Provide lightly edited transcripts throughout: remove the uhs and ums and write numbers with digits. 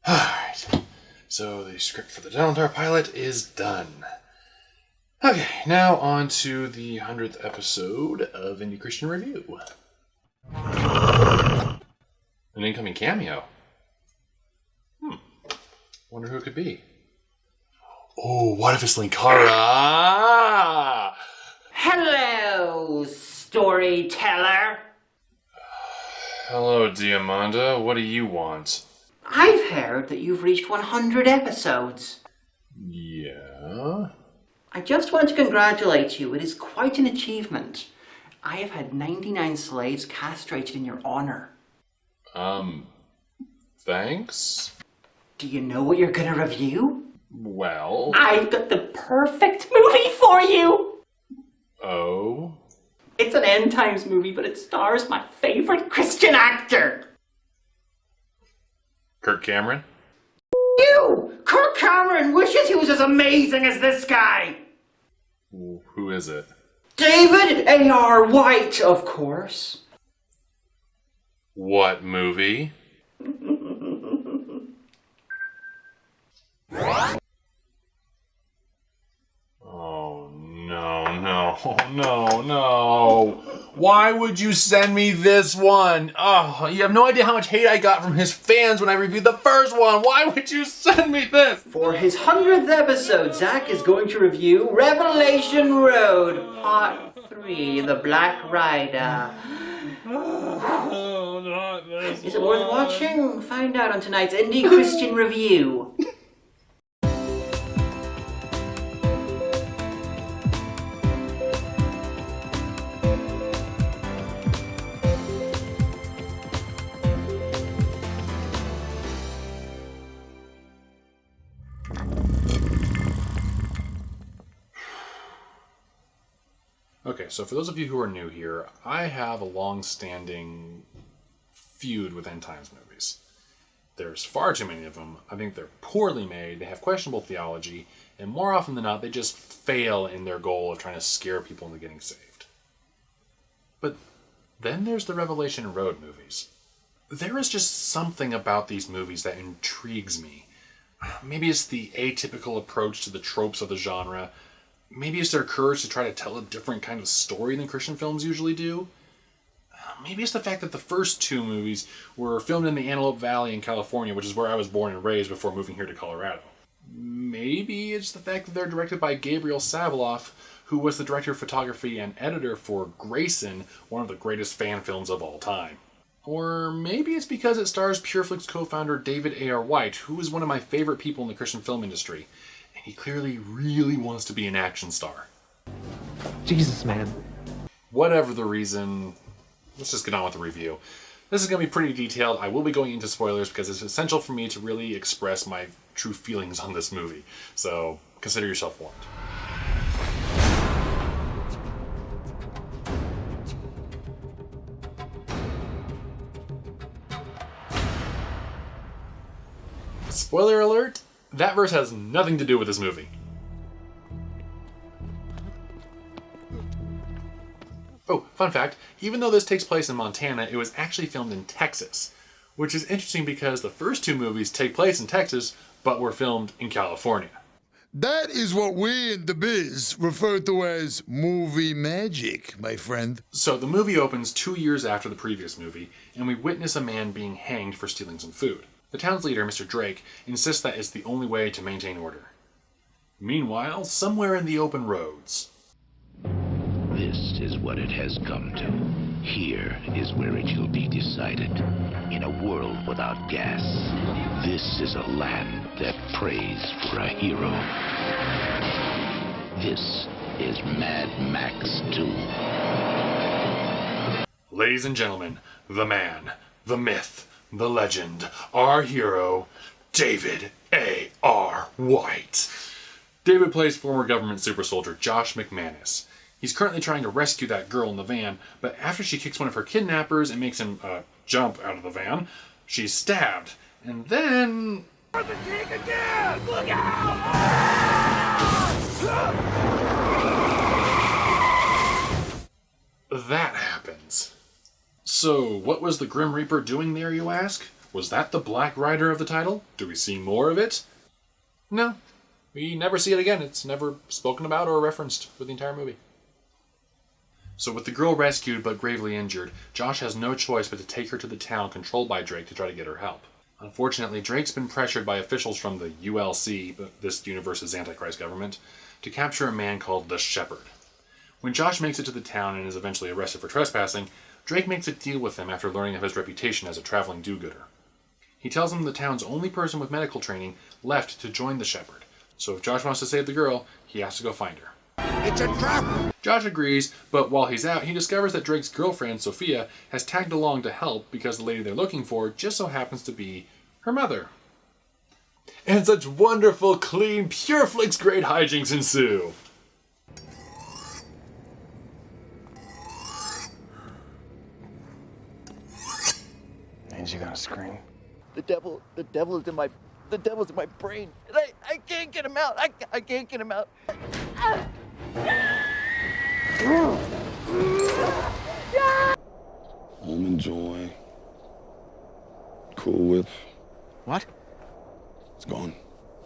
Alright, so the script for the Diamanda pilot is done. Okay, now on to the 100th episode of Indy Christian Review. An incoming cameo. Wonder who it could be. Oh, what if it's Linkara? Hello, Storyteller. Hello, Diamanda. What do you want? I've heard that you've reached 100 episodes. Yeah? I just want to congratulate you. It is quite an achievement. I have had 99 slaves castrated in your honor. Thanks? Do you know what you're going to review? Well... I've got the perfect movie for you! Oh? It's an end times movie, but it stars my favorite Christian actor. Kirk Cameron? You! Kirk Cameron wishes he was as amazing as this guy! Who is it? David A.R. White, of course. What movie? Oh, no. Why would you send me this one? Oh, you have no idea how much hate I got from his fans when I reviewed the first one. Why would you send me this? For his 100th episode, Zack is going to review Revelation Road, Part 3, The Black Rider. Oh, not this Is it worth watching? Find out on tonight's Indy Christian Review. Okay, so for those of you who are new here, I have a long-standing feud with end times movies. There's far too many of them. I think they're poorly made, they have questionable theology, and more often than not, they just fail in their goal of trying to scare people into getting saved. But then there's the Revelation Road movies. There is just something about these movies that intrigues me. Maybe it's the atypical approach to the tropes of the genre. Maybe it's their courage to try to tell a different kind of story than Christian films usually do. Maybe it's the fact that the first two movies were filmed in the Antelope Valley in California, which is where I was born and raised before moving here to Colorado. Maybe it's the fact that they're directed by Gabriel Saviloff, who was the director of photography and editor for Grayson, one of the greatest fan films of all time. Or maybe it's because it stars Pureflix co-founder David A.R. White, who is one of my favorite people in the Christian film industry. He clearly really wants to be an action star. Jesus, man. Whatever the reason, let's just get on with the review. This is going to be pretty detailed. I will be going into spoilers because it's essential for me to really express my true feelings on this movie. So consider yourself warned. Spoiler alert! That verse has nothing to do with this movie. Oh, fun fact, even though this takes place in Montana, it was actually filmed in Texas. Which is interesting because the first two movies take place in Texas, but were filmed in California. That is what we in the biz refer to as movie magic, my friend. So the movie opens 2 years after the previous movie, and we witness a man being hanged for stealing some food. The town's leader, Mr. Drake, insists that it's the only way to maintain order. Meanwhile, somewhere in the open roads... This is what it has come to. Here is where it shall be decided. In a world without gas, this is a land that prays for a hero. This is Mad Max 2. Ladies and gentlemen, the man, the myth, the legend, our hero, David A.R. White. David plays former government super soldier Josh McManus. He's currently trying to rescue that girl in the van, but after she kicks one of her kidnappers and makes him jump out of the van, she's stabbed. And then... The king again! Look out! That happens. So, what was the Grim Reaper doing there, you ask? Was that the Black Rider of the title? Do we see more of it? No. We never see it again. It's never spoken about or referenced for the entire movie. So with the girl rescued but gravely injured, Josh has no choice but to take her to the town controlled by Drake to try to get her help. Unfortunately, Drake's been pressured by officials from the ULC, this universe's Antichrist government, to capture a man called the Shepherd. When Josh makes it to the town and is eventually arrested for trespassing, Drake makes a deal with him after learning of his reputation as a traveling do-gooder. He tells him the town's only person with medical training left to join the Shepherd, so if Josh wants to save the girl, he has to go find her. It's a trap! Josh agrees, but while he's out, he discovers that Drake's girlfriend, Sophia, has tagged along to help because the lady they're looking for just so happens to be her mother. And such wonderful, clean, pure flicks grade hijinks ensue. And you gonna scream? The devil is in my brain. And I can't get him out. I can't get him out. Almond Joy. Cool Whip. What? It's gone.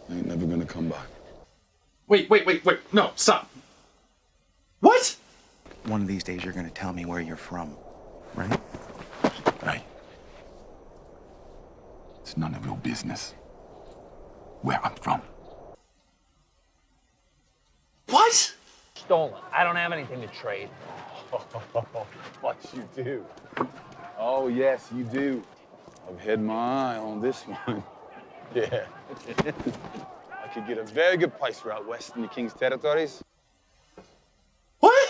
Ain't never gonna come back. Wait. No, stop. What? One of these days you're gonna tell me where you're from, right? Hey. It's none of your business. Where I'm from. What? Stolen. I don't have anything to trade. What you do? Oh, yes, you do. I've had my eye on this one. Yeah. I could get a very good price for out west in the King's territories. What?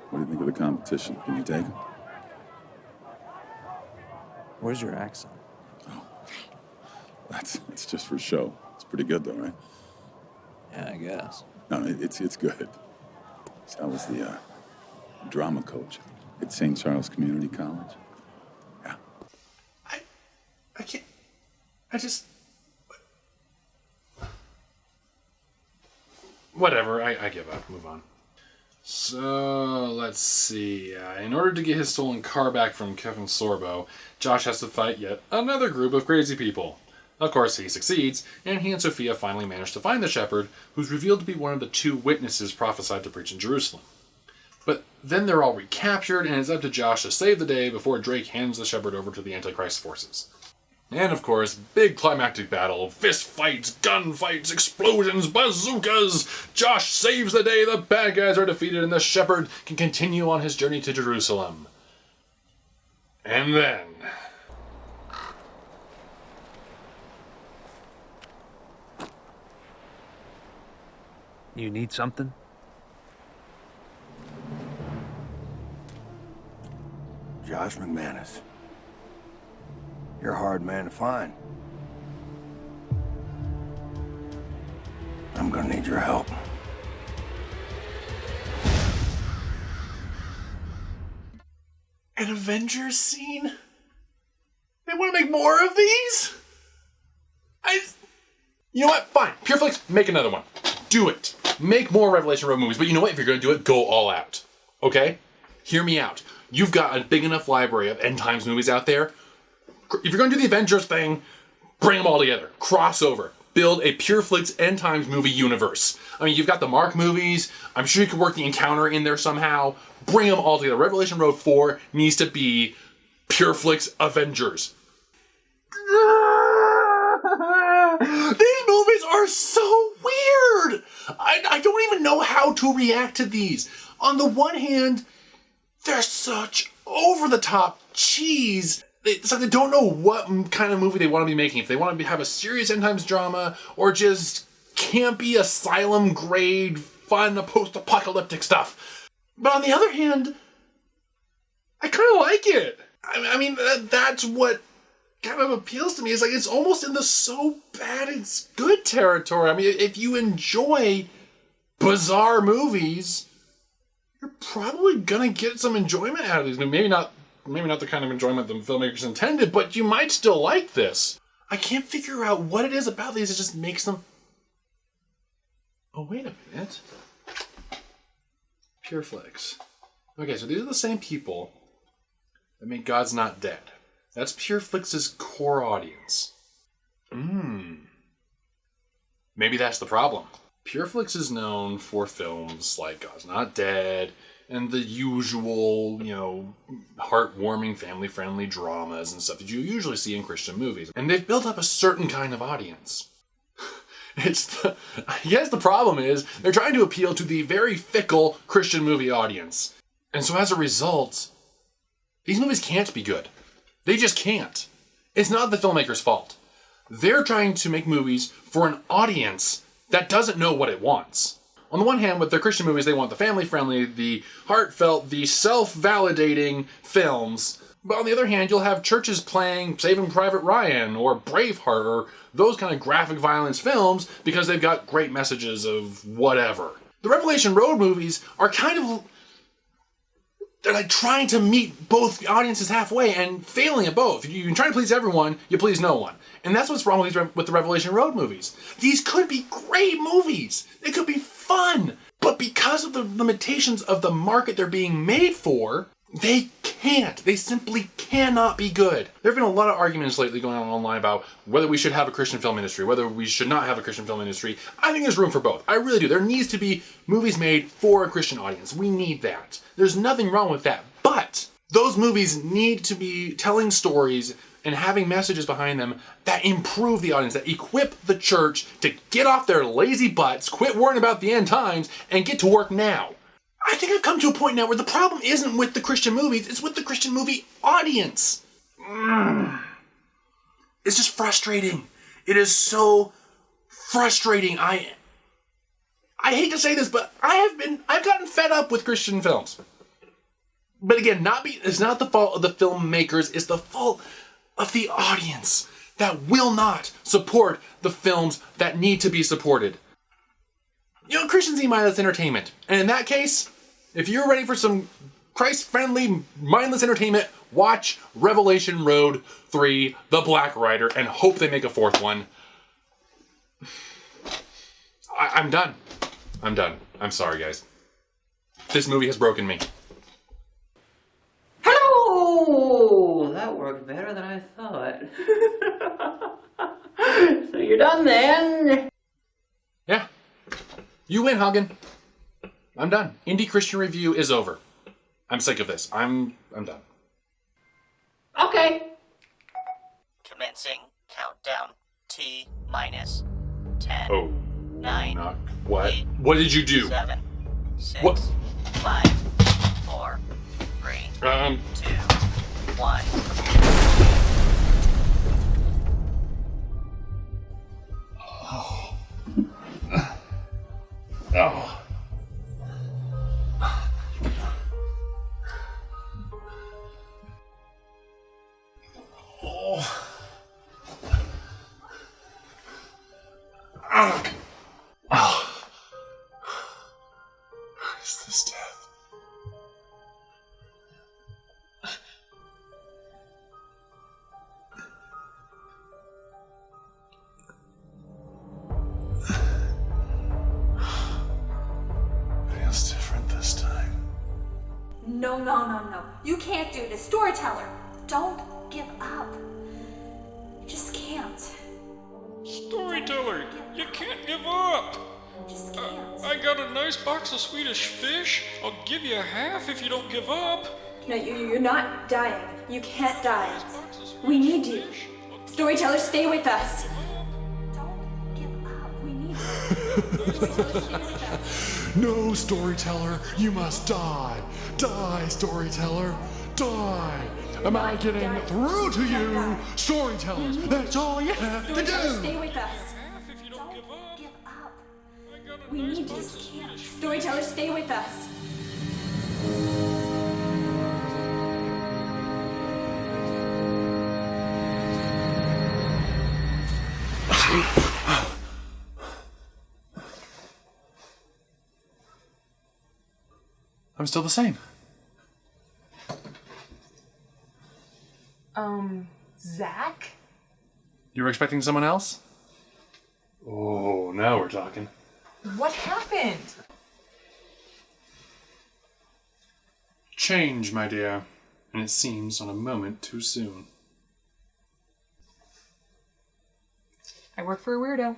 What do you think of the competition? Can you take it? Where's your accent? It's just for show. It's pretty good, though, right? Yeah, I guess. No, it's good. So I was the drama coach at St. Charles Community College. Yeah. I can't. I just. Whatever, I give up. Move on. So, let's see. In order to get his stolen car back from Kevin Sorbo, Josh has to fight yet another group of crazy people. Of course, he succeeds, and he and Sophia finally manage to find the shepherd, who's revealed to be one of the two witnesses prophesied to preach in Jerusalem. But then they're all recaptured, and it's up to Josh to save the day before Drake hands the shepherd over to the Antichrist forces. And of course, big climactic battle, fist fights, gun fights, explosions, bazookas! Josh saves the day, the bad guys are defeated, and the shepherd can continue on his journey to Jerusalem. And then... You need something? Josh McManus. You're a hard man to find. I'm gonna need your help. An Avengers scene? They want to make more of these? You know what? Fine. Pureflix, make another one. Do it. Make more Revelation Road movies. But you know what? If you're going to do it, go all out. Okay? Hear me out. You've got a big enough library of end times movies out there. If you're going to do the Avengers thing, bring them all together. Crossover. Build a Pureflix end times movie universe. I mean, you've got the Mark movies. I'm sure you could work the Encounter in there somehow. Bring them all together. Revelation Road 4 needs to be Pureflix Avengers. These movies are so weird. I don't even know how to react to these. On the one hand, they're such over-the-top cheese. It's like they don't know what kind of movie they want to be making. If they want to have a serious end times drama or just campy asylum-grade, fun, post-apocalyptic stuff. But on the other hand, I kind of like it. I mean, that's what kind of appeals to me. It's like it's almost in the so bad it's good territory. I mean, if you enjoy bizarre movies, you're probably gonna get some enjoyment out of these. Maybe not the kind of enjoyment the filmmakers intended, but you might still like this. I can't figure out what it is about these that just makes them... Oh, wait a minute. Pureflix. Okay, so these are the same people that made God's Not Dead. That's PureFlix's core audience. Maybe that's the problem. PureFlix is known for films like God's Not Dead and the usual, heartwarming, family-friendly dramas and stuff that you usually see in Christian movies. And they've built up a certain kind of audience. I guess the problem is they're trying to appeal to the very fickle Christian movie audience. And so as a result, these movies can't be good. They just can't. It's not the filmmaker's fault. They're trying to make movies for an audience that doesn't know what it wants. On the one hand, with their Christian movies, they want the family-friendly, the heartfelt, the self-validating films. But on the other hand, you'll have churches playing Saving Private Ryan or Braveheart or those kind of graphic violence films because they've got great messages of whatever. The Revelation Road movies are they're like trying to meet both audiences halfway and failing at both. You can try to please everyone, you please no one. And that's what's wrong with the Revelation Road movies. These could be great movies. They could be fun. But because of the limitations of the market they're being made for, they can't. They simply cannot be good. There have been a lot of arguments lately going on online about whether we should have a Christian film industry, whether we should not have a Christian film industry. I think there's room for both. I really do. There needs to be movies made for a Christian audience. We need that. There's nothing wrong with that. But those movies need to be telling stories and having messages behind them that improve the audience, that equip the church to get off their lazy butts, quit worrying about the end times, and get to work now. I think I've come to a point now where the problem isn't with the Christian movies, it's with the Christian movie audience. It's just frustrating. It is so frustrating. I hate to say this, but I've gotten fed up with Christian films. But again, it's not the fault of the filmmakers, it's the fault of the audience that will not support the films that need to be supported. Christians need mindless entertainment. And in that case, if you're ready for some Christ-friendly, mindless entertainment, watch Revelation Road 3, The Black Rider, and hope they make a fourth one. I'm done. I'm done. I'm sorry, guys. This movie has broken me. Hello! That worked better than I thought. So you're done then? Yeah. You win, Hagan. I'm done. Indy Christian review is over. I'm sick of this. I'm done. Okay. Commencing countdown. T minus 10. Oh. 9. Not what? 8, what did you do? 7. 6. What? 5. 4. 3. 2. 1. Oh. Is this death? Feels different this time. No. You can't do this. Storyteller, don't give up. You just can't. Storyteller, you can't give up. Just can't. I got a nice box of Swedish fish. I'll give you half if you don't give up. No, you're not dying. You can't die. We need you. Storyteller, stay with us. Don't give up. We need you. Storyteller, stay with us. No, Storyteller, you must die. Die, Storyteller, die. Am I getting through to you? Storytellers, that's all you have to Storyteller, do. stay with us. Don't give up. We need you. Storyteller, stay with us. I'm still the same. Zack? You were expecting someone else? Oh, now we're talking. What happened? Change, my dear. And it seems on a moment too soon. I work for a weirdo.